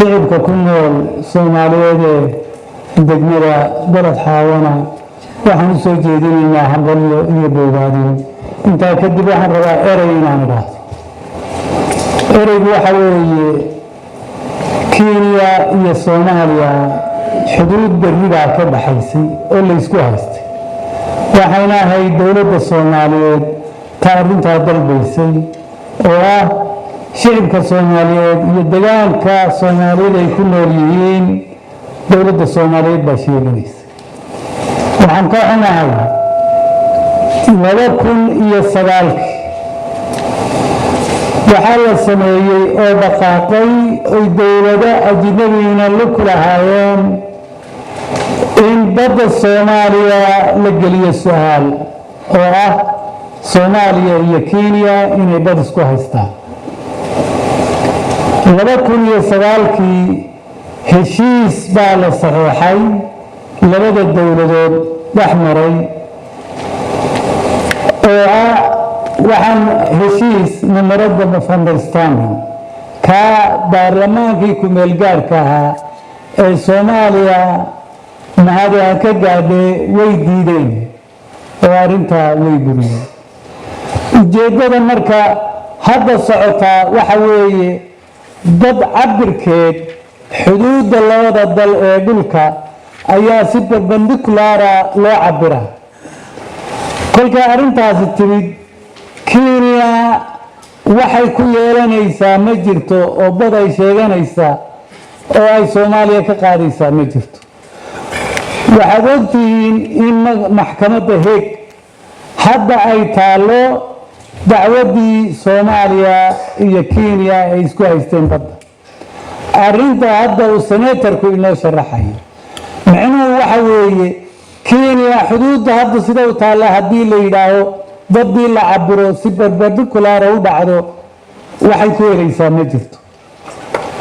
shicibka ku nool Soomaaliyeed degmada Balad Xaawana waxaan u soo jeedinaynaa hambalyo iyo bogaadin intaa kadib waxaan rabaa erey inaan idhaahdo ereygu waxa weeye Kenya iyo Soomaaliya xuduud beriga ka dhaxaysay oo la isku haystay waxayna ahayd dowladda Soomaaliyeed taarinta dalbaysay oo ah shicibka Soomaaliyeed iyo deegaanka Soomaaliyeed ay ku nool yihiin dowladda Soomaaliyeed baa sheeganaysa waxaan ka xunahay 2009 waxaa la sameeyey oo dhaqaaqay ay dowladda ajnabiina la kulahaayeen in badda Soomaaliya la geliyo su'aal oo ah Soomaaliya iyo Kenya inay bad isku haystaan 2009 heshiis baa la saxeexay labada dowladood dhexmaray oo ah waxaan heshiis memorandum of understanding ka baarlamaankii ku meel gaarka ahaa ee Soomaaliya mahadiha ka gaadhay way diideen oo arrintaa way buriyeen ujeedada marka hadda socota waxa weeye dad cabirkeed xuduudda labada dal ee dhulka ayaa si perpendicular loo cabiraa kolka arrintaasi timid Kenya waxay ku yeelanaysaa ma jirto oo bad ay sheeganaysaa oo ay Soomaaliya ka qaadaysaa ma jirto waxaad ogtihiin in maxkamadda Hague hadda ay taalo dacwadii Soomaaliya iyo Kenya ay isku haysteen badda arrinta hadda uu senatorku inoo sharaxayo macnuhu waxa weeye Kenya xuduudda hadda sida u taala haddii la yidhaaho badii la cabiro si perpendicular u dhacdo waxay ku helaysaa ma jirto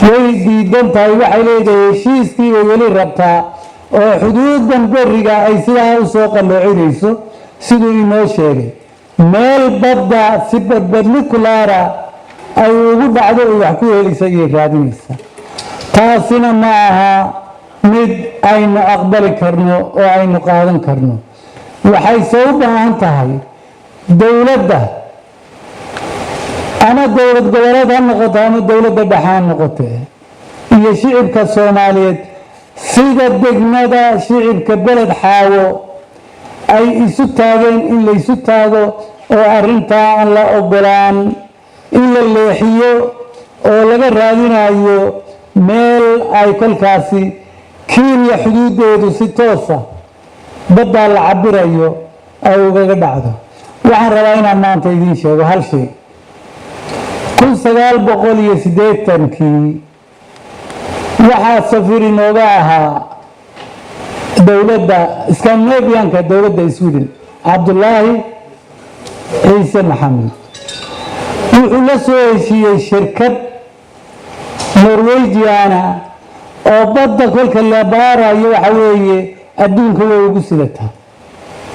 way diidan tahay waxay leedahay heshiiskii way weli rabtaa oo xuduudan beriga ay sidaa u soo qaloocinayso siduu inoo sheegay meel badda si perpendicular ay ugu dhacdo wax ku helaysaa iyo raadinaysaa taasina ma aha mid aynu aqbali karno oo aynu qaadan karno waxay soo baahan tahay dowladda ama dowlad goboleed ha noqoto ama dowladda dhaxaan noqoto iyo shicibka Soomaaliyeed sida degmada shicibka Balad Xaawo ay isu taageen in la isu taago oo arrinta aan la ogolaan in la leexiyo oo laga raadinayo meel ay kolkaasi Kenya xuduudeedu si toosa badda la cabirayo ay uga dhacdo waxaan rabaa inaan maanta idin sheego hal shay 1980 waxaa safir inooga ahaa dowladda Scandinavian-ka dowladda Sweden Abdullaahi Ciise Maxamed wuxuu la soo heshiiyey shirkad Norwegian oo badda kolka la baarayo waxa weeye adduunka way ugu sidataa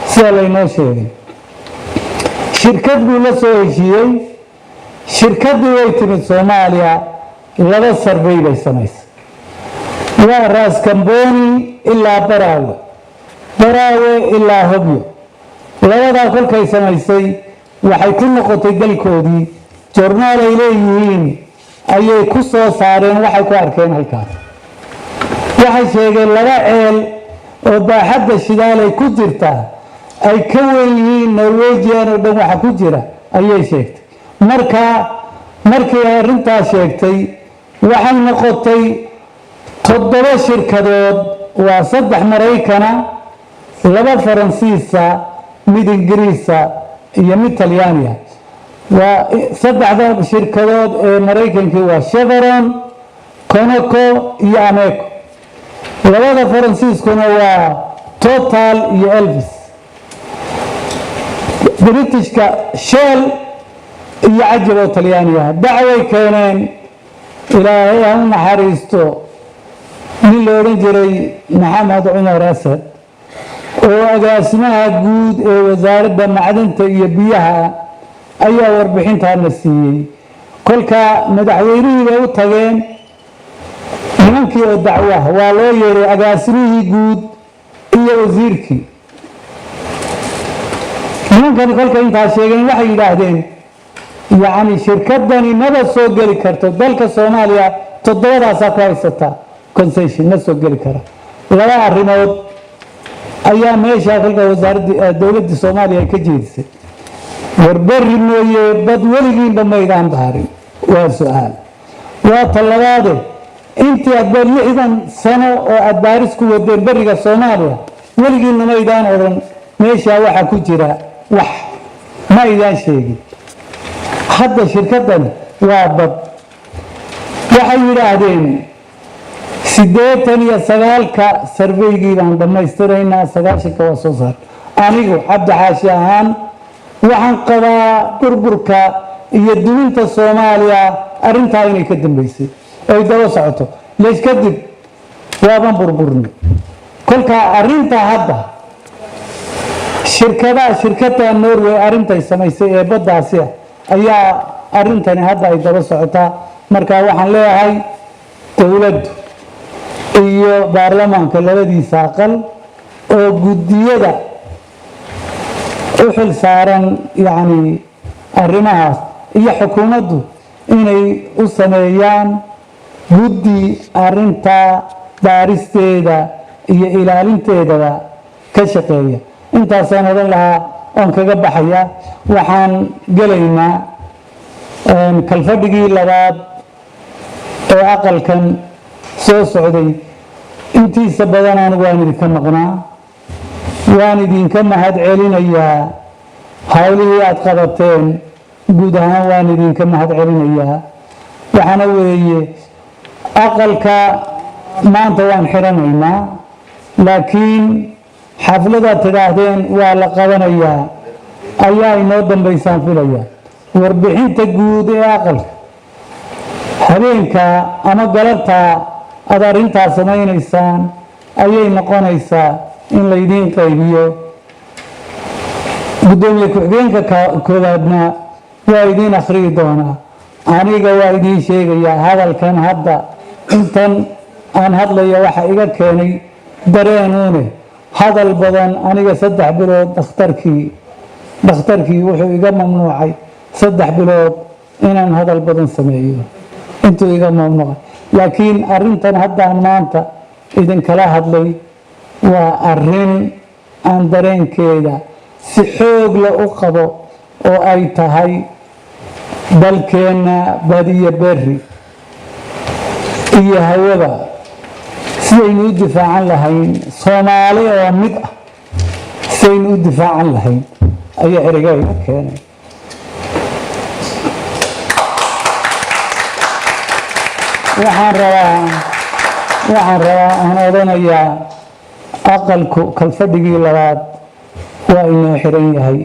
sida la inoo sheegay shirkad buu la soo heshiiyey shirkaddu way timid Soomaaliya laba survey bay samaysay waa Ras Kamboni ilaa Baraawe ilaa Hobyo labadaa kolkay samaysay waxay ku noqotay dalkoodii joornaal ay leeyihiin ayay ku soo saareen waxay ku arkeen halkaas waxay sheegeen laba ceel oo baaxadda shidaal ay ku jirtaa ay ka weyn yihiin Norwegian oo dhan waxa ku jira ayay sheegtay markii arrintaas sheegtay waxay noqotay 7 shirkadood waa 3 Maraykana 2 Faransiisa mid Ingiriisa iyo mid Talyaaniya waa 3 shirkadood ee Maraykanka waa Chevron Conoco iyo Ameco labada Faransiiskuna waa Total iyo Elvis Britishka Shell iyo Ajab oo Talyaaniya dacway keeneen ilaahay ha naxariisto nin la oran jiray Maxamed Cumar Asad oo agaasimaha guud ee wasaaradda macdanta iyo biyaha ayaa warbixintaana siiyey kolka madaxweynihii bay u tageen nimankii oo dacwaha waa loo yeeray agaasimihii guud iyo wasiirkii nimankani kolka intaa sheegeen waxay yidhaahdeen yacni shirkadani maba soo geli karto dalka soomaaliya toddobadaasaa ku haysataa concession ma soo geli kara laba arrimood ayaa meesha kolka wasaaradda dowladda soomaaliya ay ka jeedisay warberri mooye bad weligiinba maydaan baarin waa su-aal waa talabaade intii aadba 60 sano oo aad baaris ku wadeen beriga soomaaliya weligiinna maydaan odhan meeshaa waxaa ku jira wax ma idaan sheegin hadda shirkadani waa bad waxay yidhaahdeen 89 sarveygii baan dhammaystiraynaa 90 waa soo saar anigu cabdi xaashi ahaan waxaan qabaa burburka iyo duminta soomaaliya arrintaa inay ka dambaysay ay daba socoto lees kadib waaban burburni kolka arrintaa hadda shirkadda Norway arintay samaysay ee baddaasi ayaa arintani hadda ay daba socotaa marka waxaan leeyahay dawladdu iyo baarlamaanka labadiisa aqal oo gudiyada u xil saaran yani arrimahaas iyo xukuumaddu inay u sameeyaan guddi arrinta baaristeeda iyo ilaalinteeda ka shaqeeya intaasaan odan lahaa oon kaga baxaya waxaan gelaynaa kalfadhigii labaad ee aqalkan soo socday intiisa badan anigu waan idinka maqnaa waan idinka mahad celinayaa hawlihii aad qabateen guud ahaan waan idinka mahad celinayaa waxaana weeye aqalka maanta waan xiranaynaa laakiin xafladaad tidhaahdeen waa la qabanayaa ayaa inoo dambaysaan filaya warbixinta guud ee aqalka habeenka ama galabta aad arrintaa samaynaysaan ayay noqonaysaa in laydiin qaybiyo gudoomiye ku-xigeenka koowaadna waa idiin akhriyi doonaa aniga waa idiin sheegayaa hadalkan hadda intan aan hadlaya waxa iga keenay dareenuune hadal badan aniga 3 bilood dhakhtarkii wuxuu iga mamnuucay 3 bilood inaan hadal badan sameeyo intuu iga mamnuucay laakiin arrintan haddaan maanta idinkala hadlay waa arrin aan dareenkeeda si xoog leh u qabo oo ay tahay dalkeenna badiyo berri iyo hawada sidaynu u difaacan lahayn soomaali oo mid ah sidaynu u difaacan lahayn ayaa ereyga keenay waxaan rabaa aan odanayaa aqalku kalfadhigii labaad waa inoo xiran yahay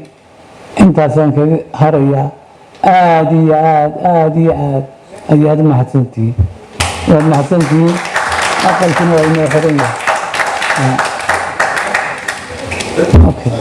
intaasaan kaga harayaa aad iyo aad ayaad mahadsantihiin waad mahadsantihiin aqalkuna waa inoo xiran yahay okay